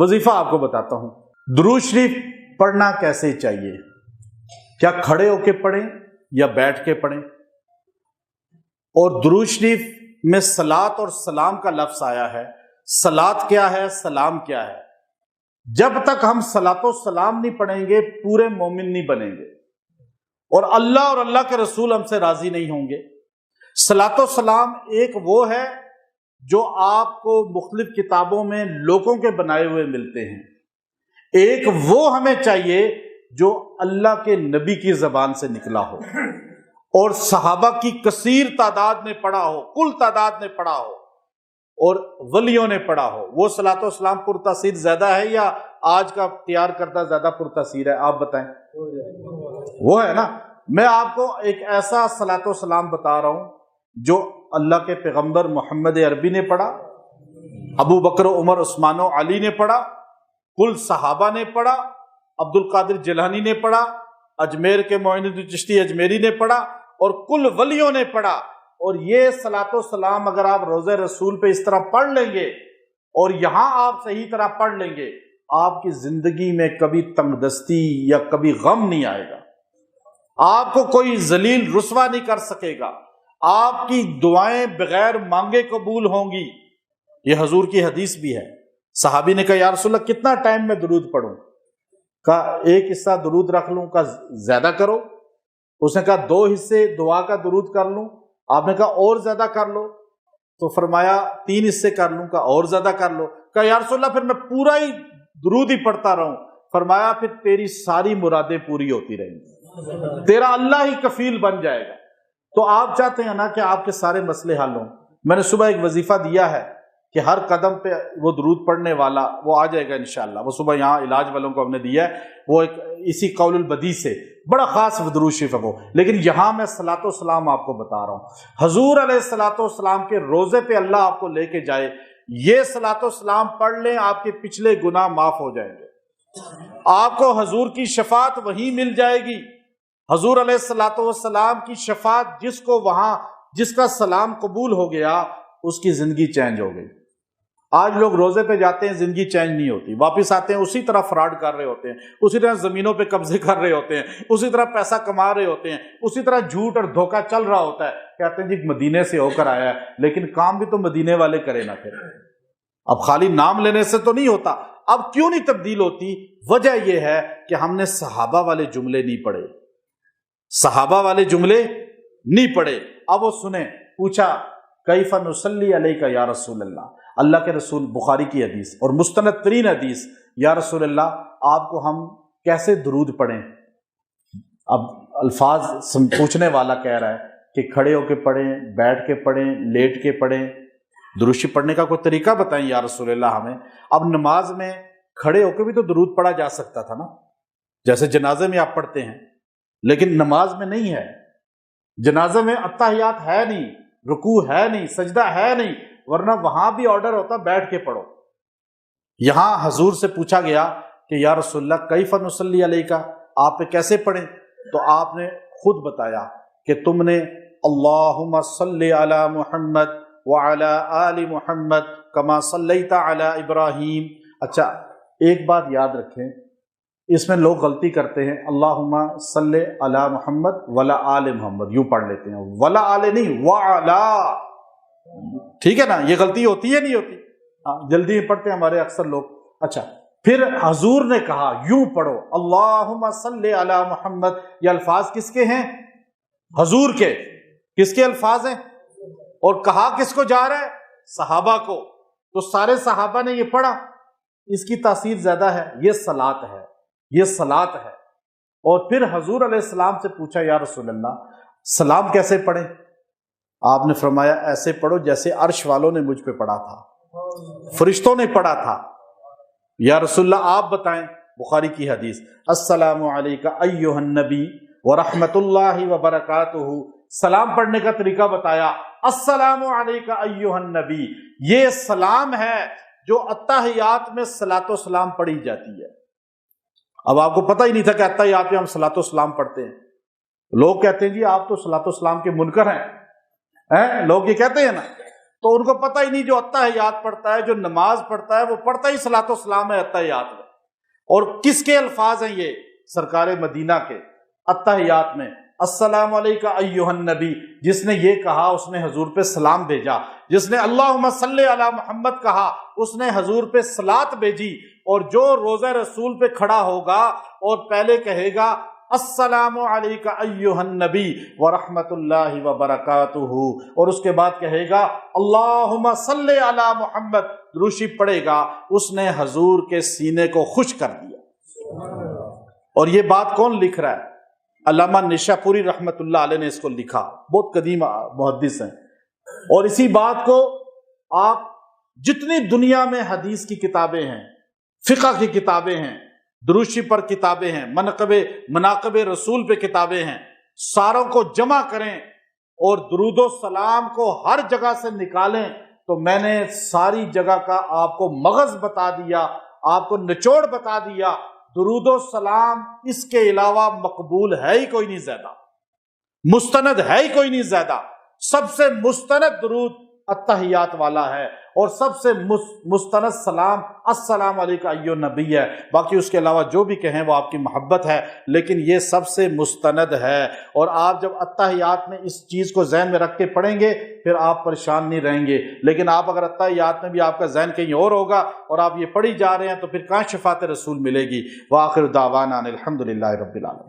وظیفہ آپ کو بتاتا ہوں۔ درود شریف پڑھنا کیسے چاہیے؟ کیا کھڑے ہو کے پڑھیں یا بیٹھ کے پڑھیں؟ اور درود شریف میں صلات اور سلام کا لفظ آیا ہے۔ صلات کیا ہے، سلام کیا ہے؟ جب تک ہم صلات و سلام نہیں پڑھیں گے پورے مومن نہیں بنیں گے، اور اللہ کے رسول ہم سے راضی نہیں ہوں گے۔ صلات و سلام ایک وہ ہے جو آپ کو مختلف کتابوں میں لوگوں کے بنائے ہوئے ملتے ہیں، ایک وہ ہمیں چاہیے جو اللہ کے نبی کی زبان سے نکلا ہو اور صحابہ کی کثیر تعداد نے پڑھا ہو، کل تعداد نے پڑھا ہو اور ولیوں نے پڑھا ہو۔ وہ صلات و سلام پرتاثیر زیادہ ہے یا آج کا تیار کردہ زیادہ پرتاثیر ہے؟ آپ بتائیں۔ وہ ہے نا۔ میں آپ کو ایک ایسا صلات و سلام بتا رہا ہوں جو اللہ کے پیغمبر محمد عربی نے پڑھا، ابو بکر عمر عثمان و علی نے پڑھا، کل صحابہ نے پڑھا، عبد القادر جیلانی نے پڑھا، اجمیر کے معین الدین چشتی اجمیری نے پڑھا اور کل ولیوں نے پڑھا۔ اور یہ صلات و سلام اگر آپ روضہ رسول پہ اس طرح پڑھ لیں گے اور یہاں آپ صحیح طرح پڑھ لیں گے، آپ کی زندگی میں کبھی تنگ دستی یا کبھی غم نہیں آئے گا، آپ کو کوئی ذلیل رسوا نہیں کر سکے گا، آپ کی دعائیں بغیر مانگے قبول ہوں گی۔ یہ حضور کی حدیث بھی ہے۔ صحابی نے کہا یا رسول اللہ کتنا ٹائم میں درود پڑھوں؟ کہا ایک حصہ درود رکھ لوں؟ کہا زیادہ کرو۔ اس نے کہا 2 حصے دعا کا درود کر لوں؟ آپ نے کہا اور زیادہ کر لو۔ تو فرمایا 3 حصے کر لوں؟ کہا اور زیادہ کر لو۔ کہا یا رسول اللہ پھر میں پورا ہی درود ہی پڑھتا رہوں؟ فرمایا پھر تیری ساری مرادیں پوری ہوتی رہیں گی، تیرا اللہ ہی کفیل بن جائے گا۔ تو آپ چاہتے ہیں نا کہ آپ کے سارے مسئلے حل ہوں۔ میں نے صبح ایک وظیفہ دیا ہے کہ ہر قدم پہ وہ درود پڑھنے والا وہ آ جائے گا انشاءاللہ۔ وہ صبح یہاں علاج والوں کو ہم نے دیا ہے، وہ ایک اسی قول البدی سے بڑا خاص درود شریف ہے وہ، لیکن یہاں میں صلات و سلام آپ کو بتا رہا ہوں۔ حضور علیہ الصلوۃ والسلام کے روزے پہ اللہ آپ کو لے کے جائے، یہ صلات و سلام پڑھ لیں آپ کے پچھلے گناہ معاف ہو جائیں گے، آپ کو حضور کی شفاعت وہیں مل جائے گی۔ حضور علیہ الصلوۃ والسلام کی شفاعت جس کو وہاں جس کا سلام قبول ہو گیا اس کی زندگی چینج ہو گئی۔ آج لوگ روزے پہ جاتے ہیں، زندگی چینج نہیں ہوتی، واپس آتے ہیں اسی طرح فراڈ کر رہے ہوتے ہیں، اسی طرح زمینوں پہ قبضے کر رہے ہوتے ہیں، اسی طرح پیسہ کما رہے ہوتے ہیں، اسی طرح جھوٹ اور دھوکہ چل رہا ہوتا ہے۔ کہتے ہیں جی مدینے سے ہو کر آیا ہے، لیکن کام بھی تو مدینے والے کرے نہ پھر۔ اب خالی نام لینے سے تو نہیں ہوتا۔ اب کیوں نہیں تبدیل ہوتی؟ وجہ یہ ہے کہ ہم نے صحابہ والے جملے نہیں پڑھے، صحابہ والے جملے نہیں پڑھے۔ اب وہ سنیں، پوچھا کیف نصلی علیک یا رسول اللہ، اللہ کے رسول، بخاری کی حدیث اور مستند ترین حدیث، یا رسول اللہ آپ کو ہم کیسے درود پڑھیں؟ اب الفاظ پوچھنے والا کہہ رہا ہے کہ کھڑے ہو کے پڑھیں، بیٹھ کے پڑھیں، لیٹ کے پڑھیں، درود شریف پڑھنے کا کوئی طریقہ بتائیں یا رسول اللہ ہمیں۔ اب نماز میں کھڑے ہو کے بھی تو درود پڑھا جا سکتا تھا نا، جیسے جنازے میں آپ پڑھتے ہیں، لیکن نماز میں نہیں ہے۔ جنازے میں اتحیات ہے نہیں، رکوع ہے نہیں، سجدہ ہے نہیں، ورنہ وہاں بھی آرڈر ہوتا بیٹھ کے پڑھو۔ یہاں حضور سے پوچھا گیا کہ یا رسول اللہ کیف نصلی علیک، آپ پہ کیسے پڑھیں؟ تو آپ نے خود بتایا کہ تم نے اللہم صلی علی محمد وعلی آل محمد کما صلیت علی ابراہیم۔ اچھا ایک بات یاد رکھیں، اس میں لوگ غلطی کرتے ہیں، اللہم صلی علی محمد ولا آل محمد، یوں پڑھ لیتے ہیں، ولا آل نہیں، وعلا، ٹھیک ہے نا؟ یہ غلطی ہوتی ہے نہیں ہوتی؟ جلدی میں پڑھتے ہیں ہمارے اکثر لوگ۔ اچھا پھر حضور نے کہا یوں پڑھو، اللہم صلی علی محمد۔ یہ الفاظ کس کے ہیں؟ حضور کے۔ کس کے الفاظ ہیں؟ اور کہا کس کو جا رہا ہے؟ صحابہ کو۔ تو سارے صحابہ نے یہ پڑھا، اس کی تاثیر زیادہ ہے۔ یہ صلاۃ ہے، یہ صلاۃ ہے۔ اور پھر حضور علیہ السلام سے پوچھا یا رسول اللہ سلام کیسے پڑھیں؟ آپ نے فرمایا ایسے پڑھو جیسے عرش والوں نے مجھ پہ پڑھا تھا، فرشتوں نے پڑھا تھا۔ یا رسول اللہ آپ بتائیں، بخاری کی حدیث، السلام علیکہ ایھا النبی ورحمۃ اللہ وبرکاتہ۔ سلام پڑھنے کا طریقہ بتایا، السلام علیکہ ایھا النبی۔ یہ سلام ہے جو اتحیات میں صلاۃ و سلام پڑھی جاتی ہے۔ اب آپ کو پتہ ہی نہیں تھا کہ اتحیات میں ہم صلاۃ و سلام پڑھتے ہیں۔ لوگ کہتے ہیں جی آپ تو صلاۃ و سلام کے منکر ہیں، لوگ یہ کہتے ہیں نا، تو ان کو پتہ ہی نہیں جو اتحیات پڑھتا ہے، جو نماز پڑھتا ہے، وہ پڑھتا ہی صلاۃ و سلام ہے اتحیات میں۔ اور کس کے الفاظ ہیں یہ؟ سرکار مدینہ کے اتحیات میں السلام علیکہ ایھا النبی، جس نے یہ کہا اس نے حضور پہ سلام بھیجا، جس نے اللہم صلی علی محمد کہا اس نے حضور پہ صلات بھیجی، اور جو روضہ رسول پہ کھڑا ہوگا اور پہلے کہے گا السلام علیکہ ایھا النبی ورحمۃ اللہ وبرکاتہ، اور اس کے بعد کہے گا اللہم صلی علی محمد، درود شریف پڑھے گا، اس نے حضور کے سینے کو خوش کر دیا۔ اور یہ بات کون لکھ رہا ہے؟ علامہ نشاپوری رحمۃ اللہ علیہ نے اس کو لکھا، بہت قدیم محدث ہیں۔ اور اسی بات کو آپ جتنی دنیا میں حدیث کی کتابیں ہیں، فقہ کی کتابیں ہیں، درود شریف پر کتابیں ہیں، مناقب رسول پہ کتابیں ہیں، ساروں کو جمع کریں اور درود و سلام کو ہر جگہ سے نکالیں تو میں نے ساری جگہ کا آپ کو مغز بتا دیا، آپ کو نچوڑ بتا دیا۔ درود و سلام اس کے علاوہ مقبول ہے ہی کوئی نہیں زیادہ، مستند ہے ہی کوئی نہیں زیادہ۔ سب سے مستند درود اتحیات والا ہے، اور سب سے مستند سلام السلام علیکہ ایھا النبی ہے۔ باقی اس کے علاوہ جو بھی کہیں وہ آپ کی محبت ہے، لیکن یہ سب سے مستند ہے۔ اور آپ جب اتحیات میں اس چیز کو ذہن میں رکھ کے پڑھیں گے پھر آپ پریشان نہیں رہیں گے۔ لیکن آپ اگر اتحیات میں بھی آپ کا ذہن کہیں اور ہوگا اور آپ یہ پڑھی جا رہے ہیں تو پھر کہاں شفاعت رسول ملے گی؟ وآخر دعوانا ان الحمد للہ رب العالمین۔